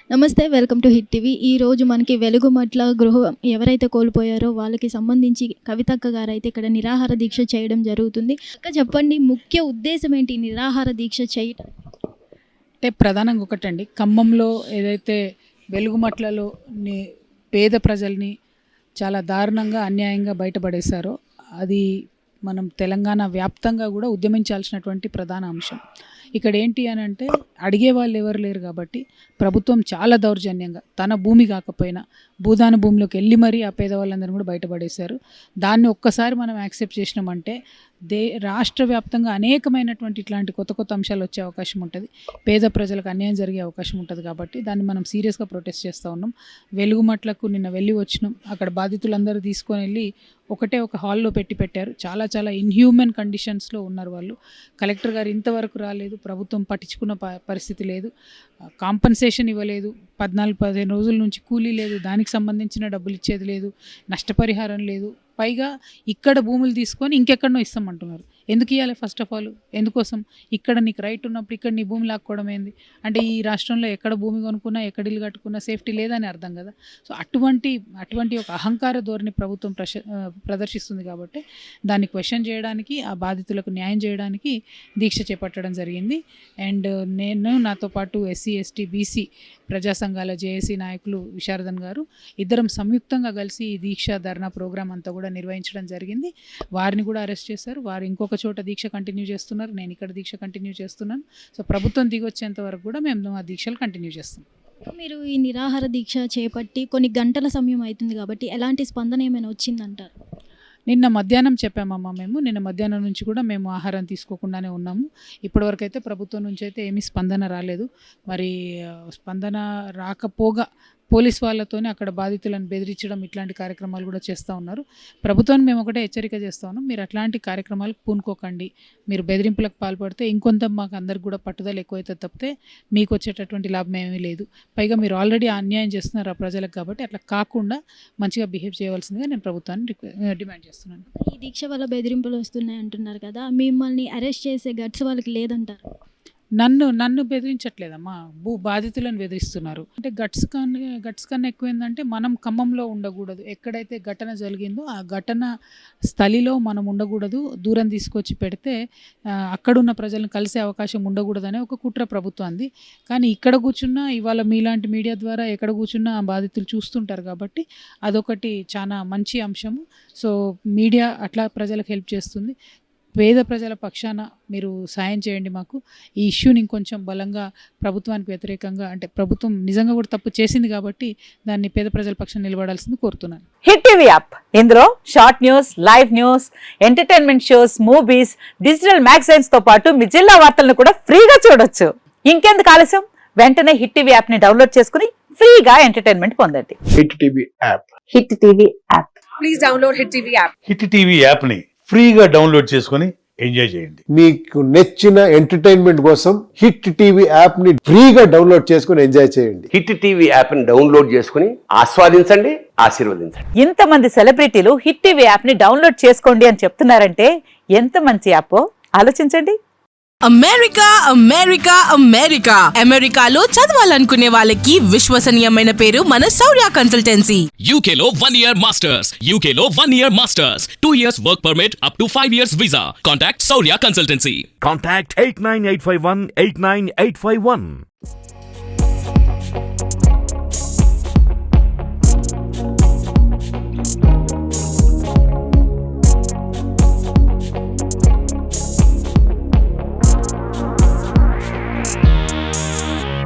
నమస్తే, welcome to hit TV. ఈరోజు మనకి వెలుగుమట్ల గృహం ఎవరైతే కోల్పోయారో వాళ్ళకి సంబంధించి కవితక్క గారు అయితే ఇక్కడ నిరాహార దీక్ష చేయడం జరుగుతుంది. అక్క చెప్పండి, ముఖ్య ఉద్దేశం ఏంటి నిరాహార దీక్ష చేయటం? అంటే ప్రధానంగా ఒకటండి, ఖమ్మంలో ఏదైతే వెలుగుమట్లలో పేద ప్రజల్ని చాలా దారుణంగా అన్యాయంగా బయటపడేశారో అది మనం తెలంగాణ వ్యాప్తంగా కూడా ఉద్యమించాల్సినటువంటి ప్రధాన అంశం. ఇక్కడ ఏంటి అని అంటే అడిగే వాళ్ళు ఎవరు లేరు కాబట్టి ప్రభుత్వం చాలా దౌర్జన్యంగా తన భూమి కాకపోయినా భూదాన భూమిలోకి వెళ్ళి మరీ ఆ పేదవాళ్ళందరినీ కూడా బయటపడేశారు. దాన్ని ఒక్కసారి మనం యాక్సెప్ట్ చేసినామంటే రాష్ట్ర వ్యాప్తంగా అనేకమైనటువంటి ఇట్లాంటి కొత్త కొత్త అంశాలు వచ్చే అవకాశం ఉంటుంది, పేద ప్రజలకు అన్యాయం జరిగే అవకాశం ఉంటుంది. కాబట్టి దాన్ని మనం సీరియస్గా ప్రొటెస్ట్ చేస్తూ ఉన్నాం. వెలుగుమట్లకు నిన్న వెళ్ళి వచ్చినాం. అక్కడ బాధితులందరూ తీసుకొని వెళ్ళి ఒకటే ఒక హాల్లో పెట్టారు. చాలా చాలా ఇన్హ్యూమన్ కండిషన్స్లో ఉన్నారు వాళ్ళు. కలెక్టర్ గారు ఇంతవరకు రాలేదు, ప్రభుత్వం పట్టించుకున్న పరిస్థితి లేదు, కాంపన్సేషన్ ఇవ్వలేదు, 14-15 రోజుల నుంచి కూలీ లేదు, దానికి సంబంధించిన డబ్బులు ఇచ్చేది లేదు, నష్టపరిహారం లేదు. పైగా ఇక్కడ భూములు తీసుకొని ఇంకెక్కడనో ఇస్తామంటున్నారు. ఎందుకు ఇవ్వాలి? ఫస్ట్ ఆఫ్ ఆల్ ఎందుకోసం? ఇక్కడ నీకు రైట్ ఉన్నప్పుడు ఇక్కడ నీ భూమి లాక్కోవడం ఏంది? అంటే ఈ రాష్ట్రంలో ఎక్కడ భూమి కొనుక్కున్నా ఎక్కడ ఇల్లు కట్టుకున్నా సేఫ్టీ లేదని అర్థం కదా. సో అటువంటి ఒక అహంకార ధోరణి ప్రభుత్వం ప్రదర్శిస్తుంది. కాబట్టి దాన్ని క్వశ్చన్ చేయడానికి, ఆ బాధితులకు న్యాయం చేయడానికి దీక్ష చేపట్టడం జరిగింది. అండ్ నేను, నాతో పాటు ఎస్సీ ఎస్టీ బీసీ ప్రజా సంఘాల జేఏసీ నాయకులు విశారదన్ గారు ఇద్దరం సంయుక్తంగా కలిసి ఈ దీక్ష ధర్నా ప్రోగ్రాం అంతా కూడా నిర్వహించడం జరిగింది. వారిని కూడా అరెస్ట్ చేశారు. వారు ఇంకొక చోట దీక్ష కంటిన్యూ చేస్తున్నారు, నేను ఇక్కడ దీక్ష కంటిన్యూ చేస్తున్నాను. సో ప్రభుత్వం దిగొచ్చేంత వరకు కూడా మేము ఆ దీక్షలు కంటిన్యూ చేస్తాం. మీరు ఈ నిరాహార దీక్ష చేపట్టి కొన్ని గంటల సమయం అవుతుంది కాబట్టి ఎలాంటి స్పందన ఏమైనా వచ్చిందంటారు? నిన్న మధ్యాహ్నం చెప్పామమ్మా, నిన్న మధ్యాహ్నం నుంచి కూడా మేము ఆహారం తీసుకోకుండానే ఉన్నాము. ఇప్పటివరకు అయితే ప్రభుత్వం నుంచి అయితే ఏమీ స్పందన రాలేదు. మరి స్పందన రాకపోగా పోలీస్ వాళ్ళతోనే అక్కడ బాధితులను బెదిరించడం ఇట్లాంటి కార్యక్రమాలు కూడా చేస్తూ ఉన్నారు. ప్రభుత్వాన్ని మేము ఒకటే హెచ్చరిక చేస్తూ ఉన్నాం, మీరు అట్లాంటి కార్యక్రమాలకు పూనుకోకండి. మీరు బెదిరింపులకు పాల్పడితే ఇంకొంత మాకు అందరికి కూడా పట్టుదల ఎక్కువైతే తప్పితే మీకు వచ్చేటటువంటి లాభం ఏమీ లేదు. పైగా మీరు ఆల్రెడీ అన్యాయం చేస్తున్నారు ఆ ప్రజలకు, కాబట్టి అట్లా కాకుండా మంచిగా బిహేవ్ చేయవలసిందిగా నేను ప్రభుత్వాన్ని డిమాండ్ చేస్తున్నాను. ఈ దీక్ష వల్ల బెదిరింపులు వస్తున్నాయి అంటున్నారు కదా, మిమ్మల్ని అరెస్ట్ చేసే గట్స్ వాళ్ళకి లేదంటారు? నన్ను బెదిరించట్లేదమ్మా, బాధితులను బెదిరిస్తున్నారు. అంటే గట్స్ కన్నా ఎక్కువ ఏంటంటే మనం ఖమ్మంలో ఉండకూడదు, ఎక్కడైతే ఘటన జరిగిందో ఆ ఘటన స్థలిలో మనం ఉండకూడదు, దూరం తీసుకొచ్చి పెడితే అక్కడున్న ప్రజలను కలిసే అవకాశం ఉండకూడదనే ఒక కుట్ర ప్రభుత్వాన్ని. కానీ ఇక్కడ కూర్చున్నా ఇవాళ మీలాంటి మీడియా ద్వారా ఎక్కడ కూర్చున్నా ఆ బాధితులు చూస్తుంటారు కాబట్టి అదొకటి చాలా మంచి అంశము. సో మీడియా అట్లా ప్రజలకు హెల్ప్ చేస్తుంది. పేద ప్రజల పక్షాన మీరు సాయం చేయండి మాకు. ఈ ఇష్యూని ఇంకొంచెం బలంగా ప్రభుత్వానికి వ్యతిరేకంగా, అంటే ప్రభుత్వం నిజంగా కూడా తప్పు చేసింది కాబట్టి దాన్ని పేద ప్రజల పక్షాన నిలబడాల్సింది కోరుతున్నాను. హిట్ టీవీ యాప్, ఇందులో short news, live news, entertainment shows, movies, digital magazines తో పాటు మీ జిల్లా వార్తలను కూడా ఫ్రీగా చూడొచ్చు. ఇంకెందుకు ఆలస్యం, వెంటనే హిట్ టీవీ యాప్ ని డౌన్లోడ్ చేసుకుని ఫ్రీగా ఎంటర్టైన్మెంట్ పొందండి. Hit TV app, hit TV app, please download hit TV app. Hit TV app ని ఫ్రీగా డౌన్లోడ్ చేసుకొని ఎంజాయ్ చేయండి. మీకు నచ్చిన ఎంటర్టైన్మెంట్ కోసం హిట్ టీవీ యాప్ ని ఫ్రీగా డౌన్లోడ్ చేసుకొని ఎంజాయ్ చేయండి. హిట్ టీవీ యాప్ ని డౌన్లోడ్ చేసుకుని ఆస్వాదించండి, ఆశీర్వదించండి. ఇంతమంది సెలబ్రిటీలు హిట్ టీవీ యాప్ ని డౌన్లోడ్ చేసుకోండి అని చెప్తున్నారంటే ఎంత మంచి యాప్ ఆలోచించండి. అమెరికా అమెరికా అమెరికా అమెరికాలో చదవాలనుకునే వాళ్ళకి విశ్వసనీయమైన పేరు మన శౌర్య కన్సల్టెన్సీ. UK లో 1 year masters, UK లో 1 year masters, 2 years work permit up to 5 years visa. Contact Saurya Consultancy. Contact 89851 89851.